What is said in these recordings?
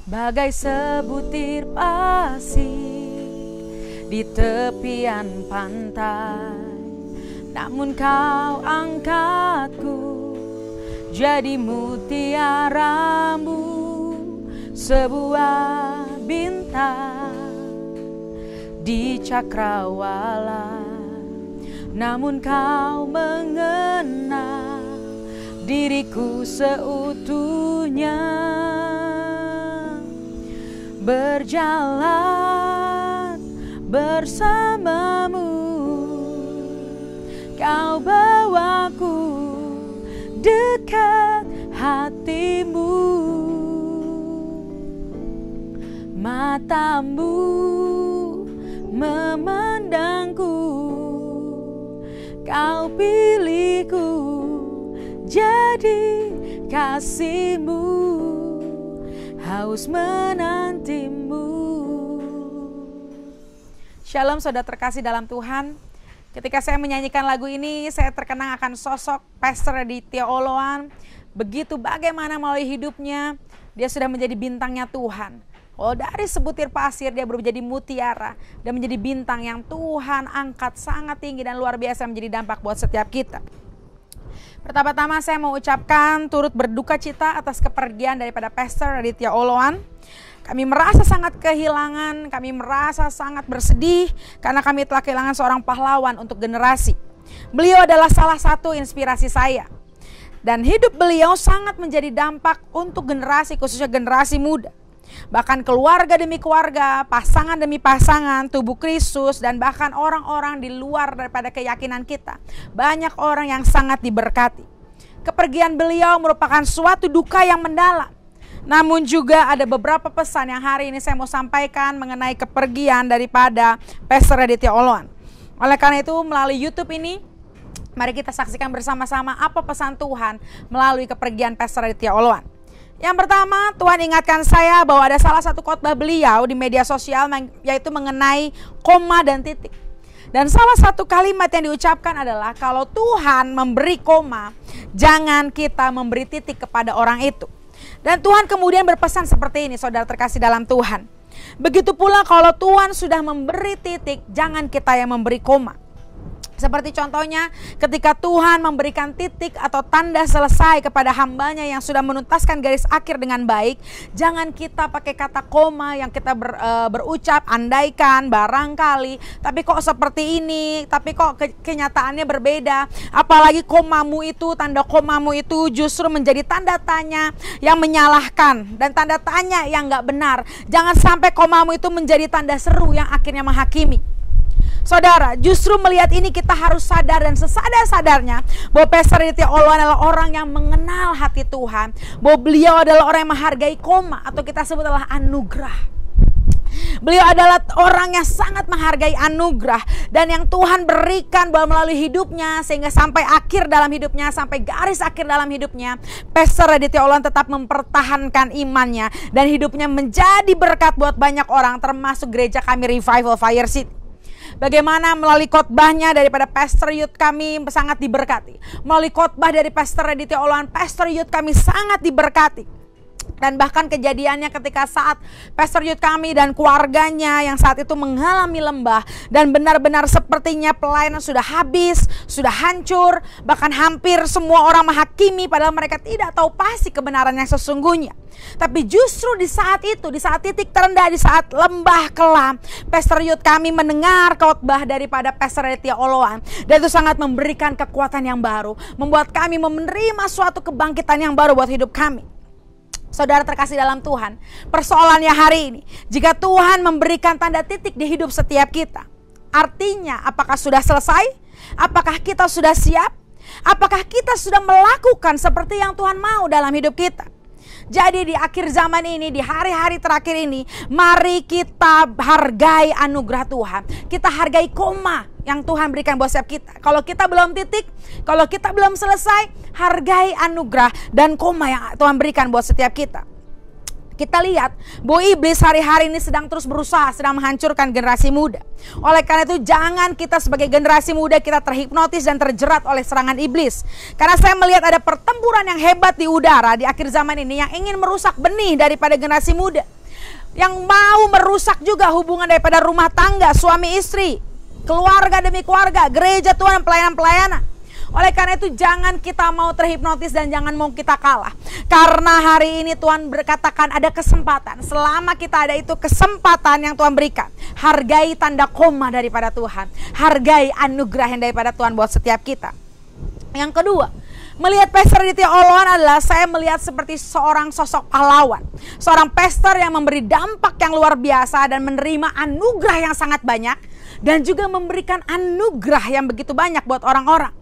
bagai sebutir pasir di tepian pantai. Namun kau angkatku jadi mutiaramu, sebuah bintang di cakrawala. Namun kau mengenal diriku seutuhnya, berjalan bersamamu. Kau bawaku dekat hatimu, matamu memandangku. Kau pilihku jadi kasihmu, haus menantimu. Shalom saudara terkasih dalam Tuhan. Ketika saya menyanyikan lagu ini, saya terkenang akan sosok Pastor Aditya Oloan. Begitu bagaimana melalui hidupnya, dia sudah menjadi bintangnya Tuhan. Oh, dari sebutir pasir dia berubah jadi mutiara dan menjadi bintang yang Tuhan angkat sangat tinggi dan luar biasa, menjadi dampak buat setiap kita. Pertama-tama saya mau ucapkan turut berduka cita atas kepergian daripada Pastor Aditya Oloan. Kami merasa sangat kehilangan, kami merasa sangat bersedih karena kami telah kehilangan seorang pahlawan untuk generasi. Beliau adalah salah satu inspirasi saya. Dan hidup beliau sangat menjadi dampak untuk generasi, khususnya generasi muda. Bahkan keluarga demi keluarga, pasangan demi pasangan, tubuh Kristus, dan bahkan orang-orang di luar daripada keyakinan kita. Banyak orang yang sangat diberkati. Kepergian beliau merupakan suatu duka yang mendalam. Namun juga ada beberapa pesan yang hari ini saya mau sampaikan mengenai kepergian daripada Pastor Aditya Oloan. Oleh karena itu melalui YouTube ini, mari kita saksikan bersama-sama apa pesan Tuhan melalui kepergian Pastor Aditya Oloan. Yang pertama, Tuhan ingatkan saya bahwa ada salah satu khotbah beliau di media sosial, yaitu mengenai koma dan titik. Dan salah satu kalimat yang diucapkan adalah, kalau Tuhan memberi koma, jangan kita memberi titik kepada orang itu. Dan Tuhan kemudian berpesan seperti ini, saudara terkasih dalam Tuhan. Begitu pula kalau Tuhan sudah memberi titik, jangan kita yang memberi koma. Seperti contohnya ketika Tuhan memberikan titik atau tanda selesai kepada hambanya yang sudah menuntaskan garis akhir dengan baik, jangan kita pakai kata koma yang kita berucap andaikan, barangkali, tapi kok seperti ini, tapi kok kenyataannya berbeda. Apalagi komamu itu, tanda komamu itu justru menjadi tanda tanya yang menyalahkan dan tanda tanya yang gak benar. Jangan sampai komamu itu menjadi tanda seru yang akhirnya menghakimi. Saudara, justru melihat ini kita harus sadar dan sesadar-sadarnya bahwa Pastor Aditya Oloan adalah orang yang mengenal hati Tuhan. Bahwa beliau adalah orang yang menghargai koma atau kita sebut adalah anugerah. Beliau adalah orang yang sangat menghargai anugerah dan yang Tuhan berikan bahwa melalui hidupnya sehingga sampai akhir dalam hidupnya, sampai garis akhir dalam hidupnya, Pastor Aditya Oloan tetap mempertahankan imannya dan hidupnya menjadi berkat buat banyak orang, termasuk gereja kami Revival Fire City. Bagaimana melalui khotbahnya daripada pastor youth kami sangat diberkati. Melalui khotbah dari Pastor Aditya Oloan, pastor youth kami sangat diberkati. Dan bahkan kejadiannya ketika saat pastor youth kami dan keluarganya yang saat itu mengalami lembah dan benar-benar sepertinya pelayanan sudah habis, sudah hancur, bahkan hampir semua orang menghakimi padahal mereka tidak tahu pasti kebenaran yang sesungguhnya. Tapi justru di saat itu, di saat titik terendah, di saat lembah kelam, pastor youth kami mendengar khotbah daripada Pastor Aditya Oloan dan itu sangat memberikan kekuatan yang baru, membuat kami menerima suatu kebangkitan yang baru buat hidup kami. Saudara terkasih dalam Tuhan, persoalannya hari ini, jika Tuhan memberikan tanda titik di hidup setiap kita, artinya apakah sudah selesai? Apakah kita sudah siap? Apakah kita sudah melakukan seperti yang Tuhan mau dalam hidup kita? Jadi di akhir zaman ini, di hari-hari terakhir ini, mari kita hargai anugerah Tuhan. Kita hargai koma yang Tuhan berikan buat setiap kita. Kalau kita belum titik, kalau kita belum selesai, hargai anugerah dan koma yang Tuhan berikan buat setiap kita. Kita lihat bahwa iblis hari-hari ini sedang terus berusaha, sedang menghancurkan generasi muda. Oleh karena itu jangan kita sebagai generasi muda kita terhipnotis dan terjerat oleh serangan iblis. Karena saya melihat ada pertempuran yang hebat di udara di akhir zaman ini yang ingin merusak benih daripada generasi muda. yang mau merusak juga hubungan daripada rumah tangga, suami istri, keluarga demi keluarga, gereja Tuhan, pelayanan-pelayanan. Oleh karena itu jangan kita mau terhipnotis dan jangan mau kita kalah. Karena hari ini Tuhan berkatakan ada kesempatan. Selama kita ada itu kesempatan yang Tuhan berikan. Hargai tanda koma daripada Tuhan. Hargai anugerah yang daripada Tuhan buat setiap kita. Yang kedua, melihat Pastor Aditya Oloan adalah saya melihat seperti seorang sosok pahlawan. Seorang pastor yang memberi dampak yang luar biasa dan menerima anugerah yang sangat banyak. Dan juga memberikan anugerah yang begitu banyak buat orang-orang.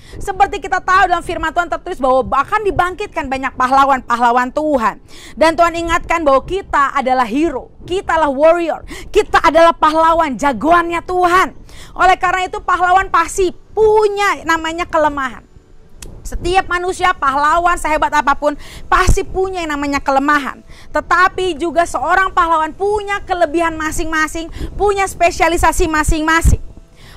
Seperti kita tahu dalam firman Tuhan tertulis bahwa bahkan dibangkitkan banyak pahlawan-pahlawan Tuhan. Dan Tuhan ingatkan bahwa kita adalah hero, kita adalah warrior, kita adalah pahlawan, jagoannya Tuhan. Oleh karena itu pahlawan pasti punya namanya kelemahan. Setiap manusia pahlawan sehebat apapun pasti punya yang namanya kelemahan. Tetapi juga seorang pahlawan punya kelebihan masing-masing, punya spesialisasi masing-masing.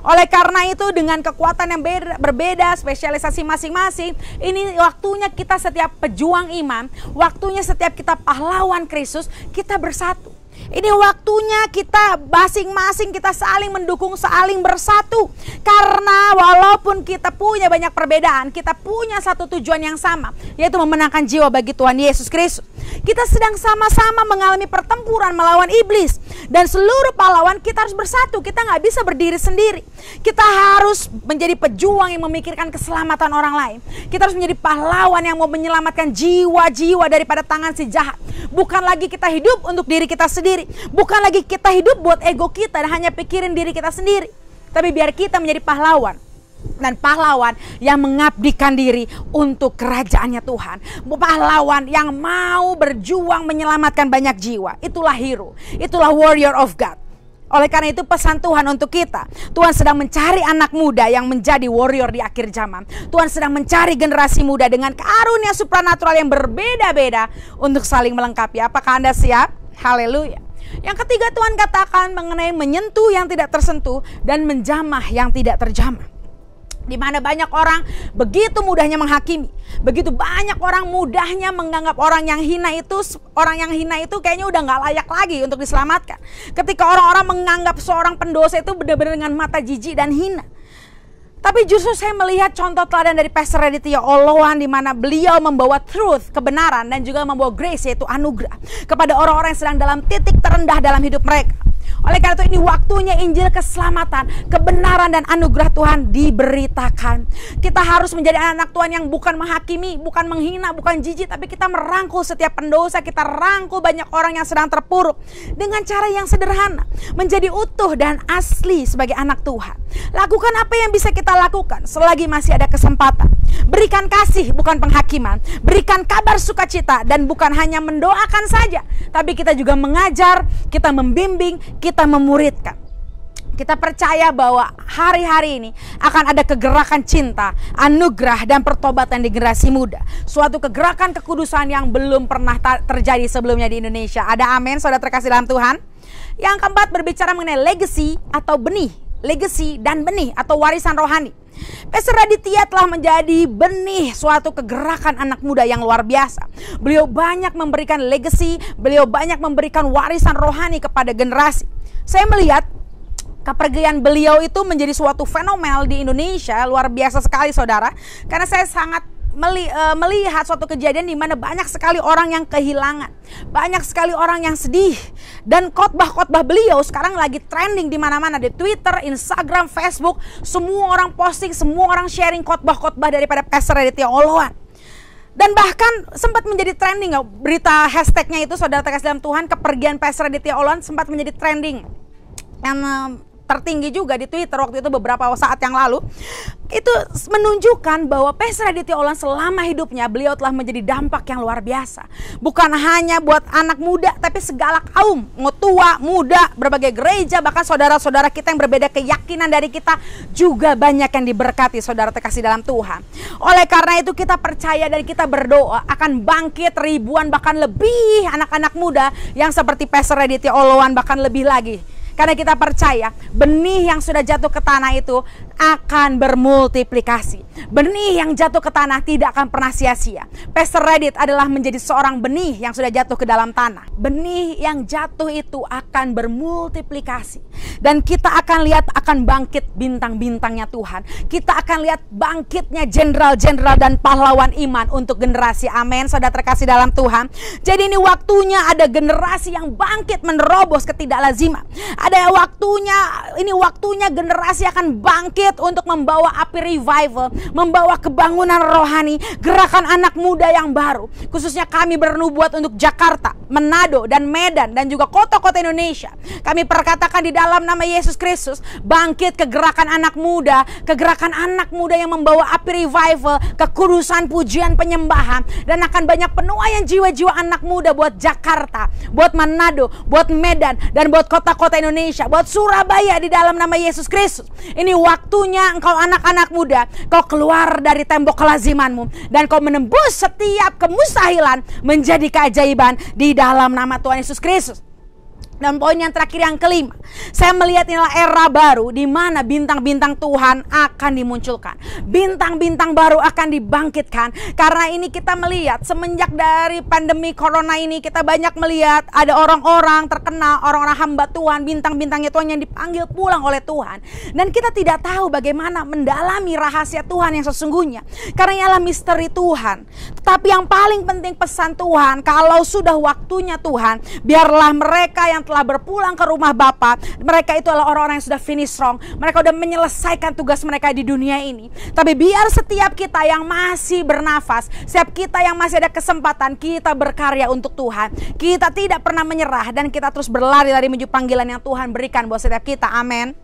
Oleh karena itu dengan kekuatan yang berbeda, spesialisasi masing-masing, ini waktunya kita setiap pejuang iman, waktunya setiap kita pahlawan Kristus, kita bersatu. Ini waktunya kita masing-masing kita saling mendukung, saling bersatu. Karena walaupun kita punya banyak perbedaan, kita punya satu tujuan yang sama, yaitu memenangkan jiwa bagi Tuhan Yesus Kristus. Kita sedang sama-sama mengalami pertempuran melawan iblis. Dan seluruh pahlawan kita harus bersatu, kita nggak bisa berdiri sendiri. Kita harus menjadi pejuang yang memikirkan keselamatan orang lain. Kita harus menjadi pahlawan yang mau menyelamatkan jiwa-jiwa daripada tangan si jahat. Bukan lagi kita hidup untuk diri kita sendiri. Bukan lagi kita hidup buat ego kita dan hanya pikirin diri kita sendiri. Tapi biar kita menjadi pahlawan. Dan pahlawan yang mengabdikan diri untuk kerajaannya Tuhan. Pahlawan yang mau berjuang menyelamatkan banyak jiwa. Itulah hero, itulah warrior of God. Oleh karena itu pesan Tuhan untuk kita. Tuhan sedang mencari anak muda yang menjadi warrior di akhir zaman. Tuhan sedang mencari generasi muda dengan karunia supranatural yang berbeda-beda untuk saling melengkapi. Apakah Anda siap? Haleluya. Yang ketiga Tuhan katakan mengenai menyentuh yang tidak tersentuh dan menjamah yang tidak terjamah. Di mana banyak orang begitu mudahnya menghakimi, begitu banyak orang mudahnya menganggap orang yang hina itu kayaknya udah nggak layak lagi untuk diselamatkan. Ketika orang-orang menganggap seorang pendosa itu benar-benar dengan mata jijik dan hina. Tapi justru saya melihat contoh teladan dari Pastor Aditya Oloan di mana beliau membawa truth, kebenaran dan juga membawa grace yaitu anugerah kepada orang-orang yang sedang dalam titik terendah dalam hidup mereka. Oleh karena itu ini waktunya Injil keselamatan, kebenaran dan anugerah Tuhan diberitakan. Kita harus menjadi anak-anak Tuhan yang bukan menghakimi, bukan menghina, bukan jijik, tapi kita merangkul setiap pendosa, kita rangkul banyak orang yang sedang terpuruk dengan cara yang sederhana, menjadi utuh dan asli sebagai anak Tuhan. Lakukan apa yang bisa kita lakukan selagi masih ada kesempatan. Berikan kasih bukan penghakiman, berikan kabar sukacita dan bukan hanya mendoakan saja, tapi kita juga mengajar, kita membimbing, kita memuridkan. Kita percaya bahwa hari-hari ini akan ada kegerakan cinta, anugerah dan pertobatan di generasi muda. Suatu kegerakan kekudusan yang belum pernah terjadi sebelumnya di Indonesia. Ada amin, saudara terkasih dalam Tuhan. Yang keempat berbicara mengenai legacy atau benih. Legacy dan benih atau warisan rohani. Pastor Aditya telah menjadi benih suatu kegerakan anak muda yang luar biasa. Beliau banyak memberikan legacy, beliau banyak memberikan warisan rohani kepada generasi. Saya melihat kepergian beliau itu menjadi suatu fenomenal di Indonesia, luar biasa sekali saudara. Karena saya sangat melihat suatu kejadian di mana banyak sekali orang yang kehilangan, banyak sekali orang yang sedih, dan khotbah-khotbah beliau sekarang lagi trending di mana-mana, di Twitter, Instagram, Facebook, semua orang posting, semua orang sharing khotbah-khotbah daripada Pastor Aditya Oloan. Dan bahkan sempat menjadi trending, berita hashtagnya itu saudara terkasih dalam Tuhan, kepergian Pastor Aditya Oloan sempat menjadi trending yang tertinggi juga di Twitter waktu itu beberapa saat yang lalu. Itu menunjukkan bahwa Pastor Aditya Oloan selama hidupnya beliau telah menjadi dampak yang luar biasa. Bukan hanya buat anak muda, tapi segala kaum, mau tua, muda, berbagai gereja, bahkan saudara-saudara kita yang berbeda keyakinan dari kita juga banyak yang diberkati saudara terkasih dalam Tuhan. Oleh karena itu kita percaya dan kita berdoa akan bangkit ribuan bahkan lebih anak-anak muda yang seperti Pastor Aditya Oloan, bahkan lebih lagi. Karena kita percaya benih yang sudah jatuh ke tanah itu akan bermultiplikasi. Benih yang jatuh ke tanah tidak akan pernah sia-sia. Pastor Radit adalah menjadi seorang benih yang sudah jatuh ke dalam tanah. Benih yang jatuh itu akan bermultiplikasi. Dan kita akan lihat akan bangkit bintang-bintangnya Tuhan. Kita akan lihat bangkitnya jenderal-jenderal dan pahlawan iman untuk generasi. Amin, saudara terkasih dalam Tuhan. Jadi ini waktunya ada generasi yang bangkit menerobos ketidaklaziman. Ada waktunya, ini waktunya generasi akan bangkit untuk membawa api revival, membawa kebangunan rohani, gerakan anak muda yang baru. Khususnya kami bernubuat untuk Jakarta, Manado, dan Medan, dan juga kota-kota Indonesia. Kami perkatakan di dalam nama Yesus Kristus, bangkit kegerakan anak muda, kegerakan anak muda yang membawa api revival, kekudusan, pujian, penyembahan, dan akan banyak penuaian jiwa-jiwa anak muda buat Jakarta, buat Manado, buat Medan, dan buat kota-kota Indonesia, buat Surabaya di dalam nama Yesus Kristus. Ini waktunya engkau anak-anak muda, kau keluar dari tembok kelazimanmu dan kau menembus setiap kemustahilan menjadi keajaiban di dalam nama Tuhan Yesus Kristus. Dan poin yang terakhir, yang kelima, saya melihat inilah era baru di mana bintang-bintang Tuhan akan dimunculkan. Bintang-bintang baru akan dibangkitkan. Karena ini kita melihat semenjak dari pandemi corona ini, kita banyak melihat ada orang-orang terkenal, orang-orang hamba Tuhan, bintang-bintangnya Tuhan yang dipanggil pulang oleh Tuhan. Dan kita tidak tahu bagaimana mendalami rahasia Tuhan yang sesungguhnya. Karena ialah misteri Tuhan. Tetapi yang paling penting pesan Tuhan, kalau sudah waktunya Tuhan, biarlah mereka yang telah berpulang ke rumah Bapa, mereka itu adalah orang-orang yang sudah finish strong. Mereka sudah menyelesaikan tugas mereka di dunia ini. Tapi biar setiap kita yang masih bernafas, setiap kita yang masih ada kesempatan, kita berkarya untuk Tuhan. Kita tidak pernah menyerah dan kita terus berlari-lari menuju panggilan yang Tuhan berikan buat setiap kita. Amin.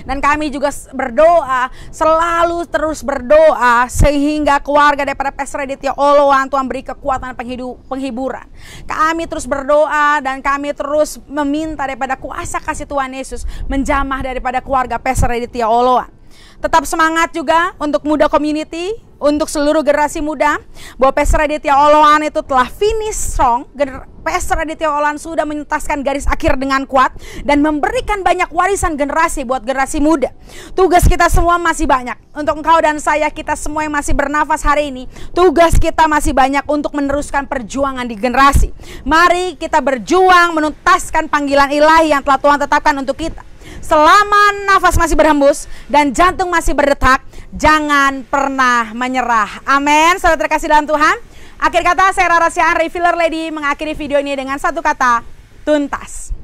Dan kami juga berdoa, selalu terus berdoa, sehingga keluarga daripada Pastor Aditya Oloan Tuhan beri kekuatan penghiburan. Kami terus berdoa dan kami terus meminta daripada kuasa kasih Tuhan Yesus menjamah daripada keluarga Pastor Aditya Oloan. Tetap semangat juga untuk Muda Community, untuk seluruh generasi muda, bahwa Pastor Aditya Oloan itu telah finish strong. Pastor Aditya Oloan sudah menuntaskan garis akhir dengan kuat dan memberikan banyak warisan generasi buat generasi muda. Tugas kita semua masih banyak. Untuk engkau dan saya, kita semua yang masih bernafas hari ini, tugas kita masih banyak untuk meneruskan perjuangan di generasi. Mari kita berjuang menuntaskan panggilan ilahi yang telah Tuhan tetapkan untuk kita. Selama nafas masih berhembus dan jantung masih berdetak, jangan pernah menyerah. Amin. Saudara terkasih dalam Tuhan, akhir kata saya Rara Sian Refiller Lady mengakhiri video ini dengan satu kata, tuntas.